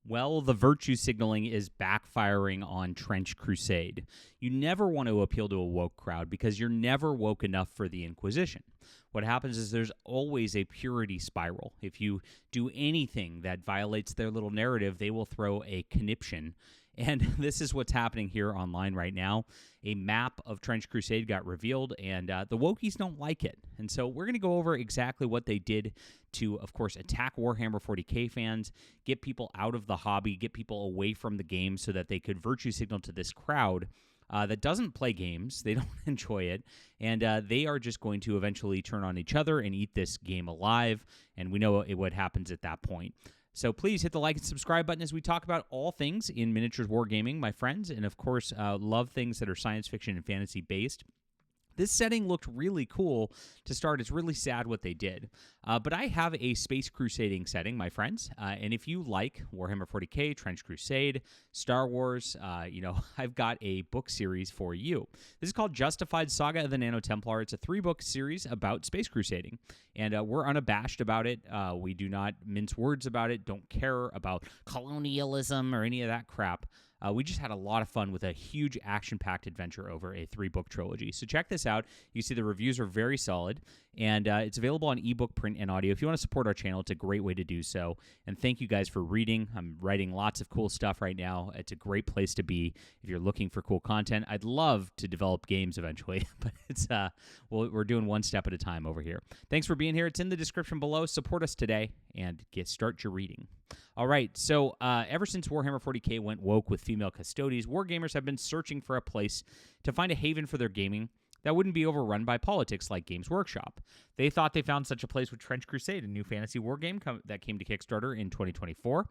Well, the virtue signaling is backfiring on Trench Crusade. You never want to appeal to a woke crowd because you're never woke enough for the Inquisition. What happens is there's always a purity spiral. If you do anything that violates their little narrative, they will throw a conniption. And this is what's happening here online right now. A map of Trench Crusade got revealed, and the wokies don't like it. And so we're going to go over exactly what they did to, of course, attack Warhammer 40K fans, get people out of the hobby, get people away from the game so that they could virtue signal to this crowd that doesn't play games. They don't enjoy it, and they are just going to eventually turn on each other and eat this game alive, and we know what happens at that point. So please hit the like and subscribe button as we talk about all things in miniatures wargaming, my friends, and of course, love things that are science fiction and fantasy based. This setting looked really cool to start. It's really sad what they did. But I have a space crusading setting, my friends. And if you like Warhammer 40K, Trench Crusade, Star Wars, I've got a book series for you. This is called Justified Saga of the Nano Templar. It's a 3-book series about space crusading. And we're unabashed about it. We do not mince words about it, don't care about colonialism or any of that crap. We just had a lot of fun with a huge action-packed adventure over a 3-book trilogy. So check this out. You see the reviews are very solid, and it's available on ebook, print, and audio. If you want to support our channel, it's a great way to do so. And thank you guys for reading. I'm writing lots of cool stuff right now. It's a great place to be if you're looking for cool content. I'd love to develop games eventually, but it's we're doing one step at a time over here. Thanks for being here. It's in the description below. Support us today and start your reading. All right, so ever since Warhammer 40K went woke with female custodies, wargamers have been searching for a place to find a haven for their gaming that wouldn't be overrun by politics like Games Workshop. They thought they found such a place with Trench Crusade, a new fantasy wargame that came to Kickstarter in 2024.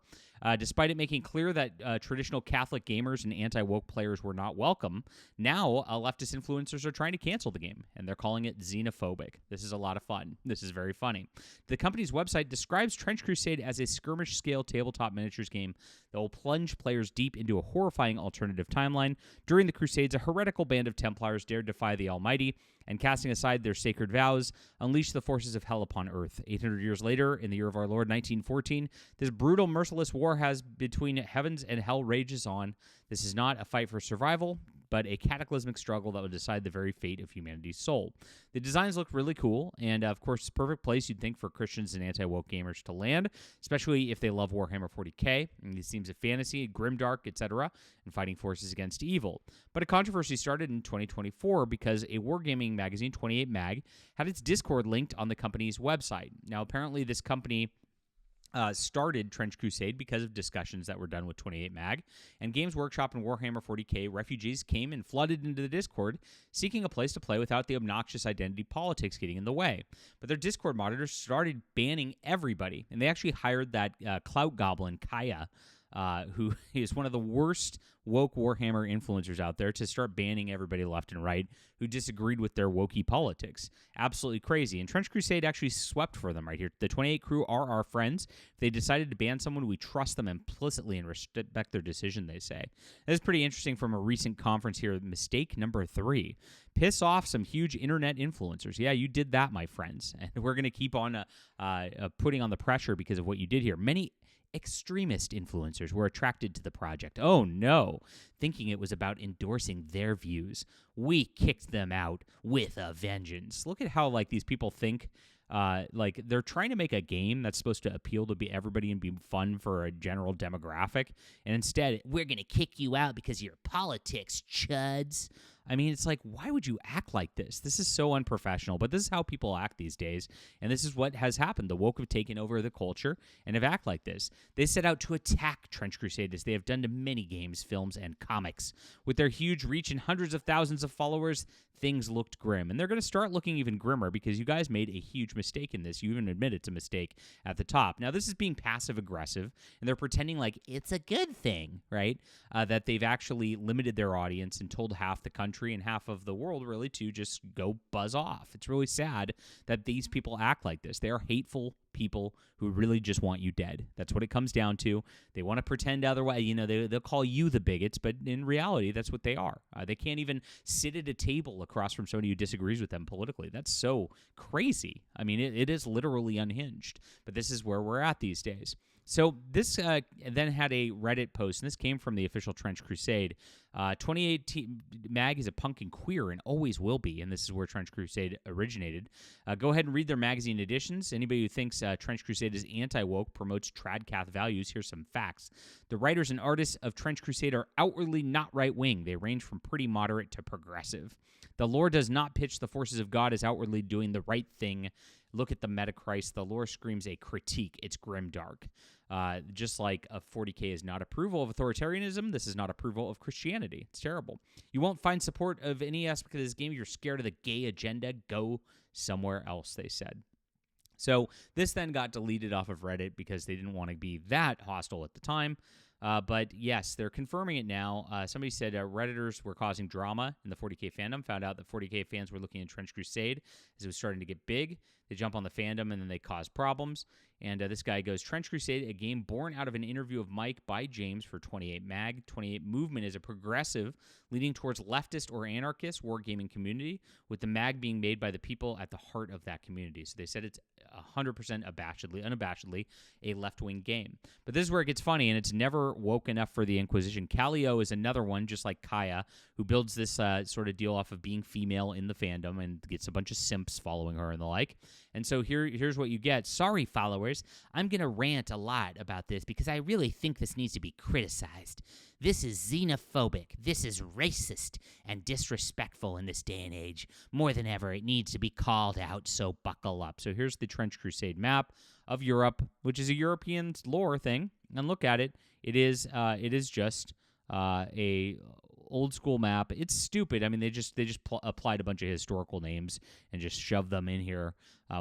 Despite it making clear that traditional Catholic gamers and anti-woke players were not welcome, now leftist influencers are trying to cancel the game, and they're calling it xenophobic. This is a lot of fun. This is very funny. The company's website describes Trench Crusade as a skirmish-scale tabletop miniatures game that will plunge players deep into a horrifying alternative timeline. During the Crusades, a heretical band of Templars dared defy the Almighty, and casting aside their sacred vows, unleash the forces of hell upon Earth. 800 years later, in the year of our Lord, 1914, this brutal, merciless war between heavens and hell rages on. This is not a fight for survival, but a cataclysmic struggle that will decide the very fate of humanity's soul. The designs look really cool, and of course, it's a perfect place you'd think for Christians and anti-woke gamers to land, especially if they love Warhammer 40K, and these themes of fantasy, grimdark, etc., and fighting forces against evil. But a controversy started in 2024 because a wargaming magazine, 28 Mag, had its Discord linked on the company's website. Now, apparently, this company started Trench Crusade because of discussions that were done with 28 Mag, and Games Workshop and Warhammer 40K refugees came and flooded into the Discord, seeking a place to play without the obnoxious identity politics getting in the way. But their Discord moderators started banning everybody, and they actually hired that clout goblin, Kaya, who is one of the worst woke Warhammer influencers out there, to start banning everybody left and right who disagreed with their wokey politics. Absolutely crazy. And Trench Crusade actually swept for them right here. The 28 crew are our friends. If they decided to ban someone, we trust them implicitly and respect their decision, they say. This is pretty interesting from a recent conference here. Mistake number 3. Piss off some huge internet influencers. Yeah, you did that, my friends. And we're going to keep on putting on the pressure because of what you did here. Many extremist influencers were attracted to the project. Oh no, thinking it was about endorsing their views. We kicked them out with a vengeance. Look at how these people think. They're trying to make a game that's supposed to appeal to everybody and be fun for a general demographic, and instead, we're going to kick you out because of your politics, chuds. I mean, it's like, why would you act like this? This is so unprofessional, but this is how people act these days, and this is what has happened. The woke have taken over the culture and have acted like this. They set out to attack Trench Crusade as they have done to many games, films, and comics. With their huge reach and hundreds of thousands of followers, things looked grim, and they're going to start looking even grimmer because you guys made a huge mistake in this. You even admit it's a mistake at the top. Now, this is being passive-aggressive, and they're pretending like it's a good thing, right? That they've actually limited their audience and told half the country and half of the world really to just go buzz off. It's really sad that these people act like this. They are hateful people who really just want you dead. That's what it comes down to. They want to pretend otherwise. They'll call you the bigots, but in reality, that's what they are. They can't even sit at a table across from somebody who disagrees with them politically. That's so crazy. I mean, it is literally unhinged, but this is where we're at these days. So this then had a Reddit post, and this came from the official Trench Crusade. 2018 Mag is a punk and queer and always will be, and this is where Trench Crusade originated. Go ahead and read their magazine editions. Anybody who thinks Trench Crusade is anti-woke, promotes tradcath values, here's some facts. The writers and artists of Trench Crusade are outwardly not right-wing. They range from pretty moderate to progressive. The lore does not pitch the forces of God as outwardly doing the right thing. Look at the Metachrist. The lore screams a critique. It's grimdark. Just like a 40K is not approval of authoritarianism, this is not approval of Christianity. It's terrible. You won't find support of any aspect of this game. You're scared of the gay agenda. Go somewhere else, they said. So this then got deleted off of Reddit because they didn't want to be that hostile at the time. But yes, they're confirming it now. Somebody said Redditors were causing drama in the 40K fandom, found out that 40K fans were looking at Trench Crusade as it was starting to get big. They jump on the fandom, and then they cause problems. And this guy goes, Trench Crusade, a game born out of an interview of Mike by James for 28 Mag. 28 Movement is a progressive, leading towards leftist or anarchist wargaming community, with the mag being made by the people at the heart of that community. So they said it's 100% unabashedly a left-wing game. But this is where it gets funny, and it's never woke enough for the Inquisition. Callio is another one, just like Kaya, who builds this sort of deal off of being female in the fandom and gets a bunch of simps following her and the like. And so here's what you get. Sorry, followers. I'm going to rant a lot about this because I really think this needs to be criticized. This is xenophobic. This is racist and disrespectful in this day and age. More than ever, it needs to be called out, so buckle up. So here's the Trench Crusade map of Europe, which is a European lore thing. And look at it. It is just a old school map. It's stupid. I mean, they just applied a bunch of historical names and just shoved them in here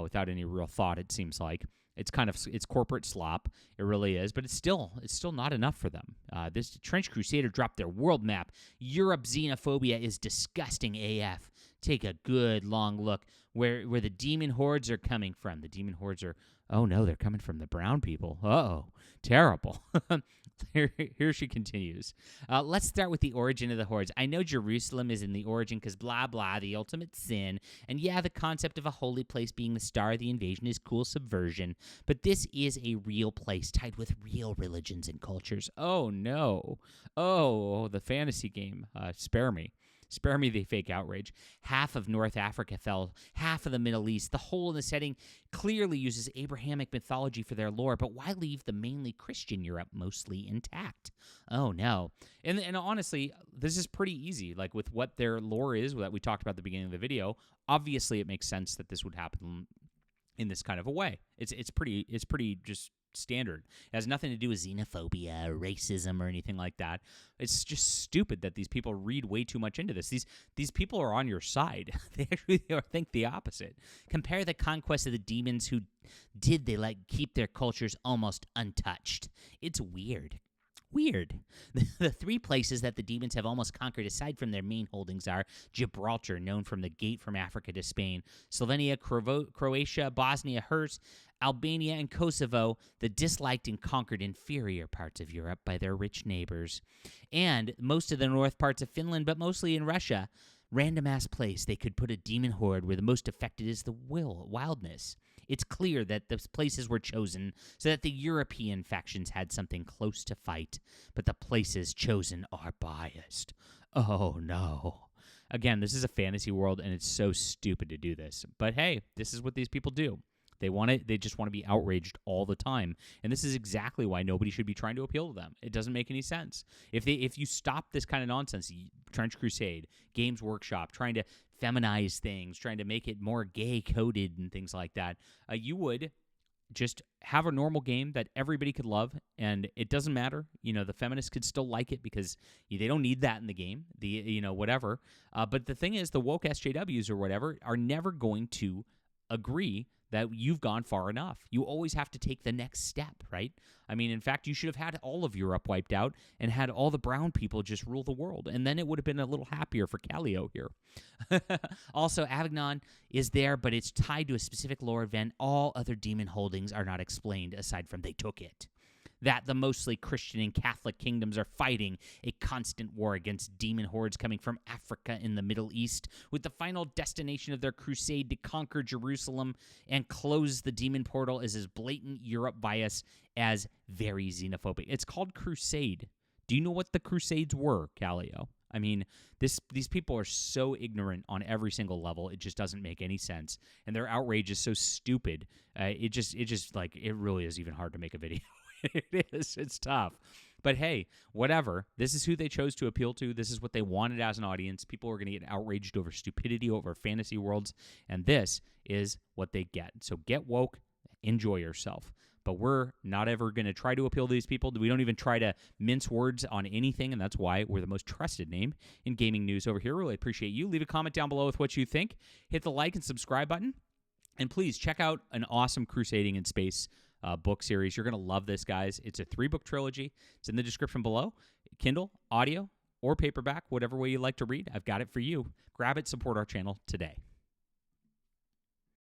without any real thought, it seems like. It's corporate slop. It really is, but it's still not enough for them. This Trench Crusader dropped their world map. Europe xenophobia is disgusting AF. Take a good long look where the demon hordes are coming from. The demon hordes are, oh no, they're coming from the brown people. Uh-oh, terrible. Here she continues. Let's start with the origin of the hordes. I know Jerusalem is in the origin because blah, blah, the ultimate sin. And yeah, the concept of a holy place being the star of the invasion is cool subversion. But this is a real place tied with real religions and cultures. Oh, no. Oh, the fantasy game. Spare me. Spare me the fake outrage. Half of North Africa fell, half of the Middle East. The whole in the setting clearly uses Abrahamic mythology for their lore, but why leave the mainly Christian Europe mostly intact? Oh, no. And honestly, this is pretty easy. Like with what their lore is that we talked about at the beginning of the video, obviously it makes sense that this would happen in this kind of a way. It's pretty just standard. It has nothing to do with xenophobia or racism or anything like that. It's just stupid that these people read way too much into this. These people are on your side. They actually think the opposite. Compare the conquest of the demons who did they keep their cultures almost untouched. It's weird. The three places that the demons have almost conquered aside from their main holdings are Gibraltar, known from the gate from Africa to Spain, Slovenia, Croatia, Bosnia, Herzegovina, Albania, and Kosovo, the disliked and conquered inferior parts of Europe by their rich neighbors, and most of the north parts of Finland, but mostly in Russia. Random-ass place they could put a demon horde where the most affected is the wildness. It's clear that those places were chosen so that the European factions had something close to fight, but the places chosen are biased. Oh, no. Again, this is a fantasy world, and it's so stupid to do this. But hey, this is what these people do. They just want to be outraged all the time. And this is exactly why nobody should be trying to appeal to them. It doesn't make any sense. If you stop this kind of nonsense, Trench Crusade, Games Workshop, trying to feminize things, trying to make it more gay-coded and things like that, you would just have a normal game that everybody could love, and it doesn't matter. The feminists could still like it because they don't need that in the game, whatever. But the thing is, the woke SJWs or whatever are never going to agree that you've gone far enough. You always have to take the next step, right? I mean, in fact, you should have had all of Europe wiped out and had all the brown people just rule the world, and then it would have been a little happier for Callio here. Also, Avignon is there, but it's tied to a specific lore event. All other demon holdings are not explained aside from they took it. that the mostly Christian and Catholic kingdoms are fighting a constant war against demon hordes coming from Africa and the Middle East, with the final destination of their crusade to conquer Jerusalem and close the demon portal is as blatant Europe bias as very xenophobic. It's called Crusade. Do you know what the Crusades were, Callio? I mean, these people are so ignorant on every single level. It just doesn't make any sense, and their outrage is so stupid. It just like it really is even hard to make a video. It is. It's tough. But hey, whatever. This is who they chose to appeal to. This is what they wanted as an audience. People are going to get outraged over stupidity, over fantasy worlds, and this is what they get. So get woke, enjoy yourself. But we're not ever going to try to appeal to these people. We don't even try to mince words on anything, and that's why we're the most trusted name in gaming news over here. Really appreciate you. Leave a comment down below with what you think. Hit the like and subscribe button. And please check out an awesome Crusading in Space book series. You're going to love this, guys. It's a 3-book trilogy. It's in the description below. Kindle, audio, or paperback, whatever way you like to read. I've got it for you. Grab it, support our channel today.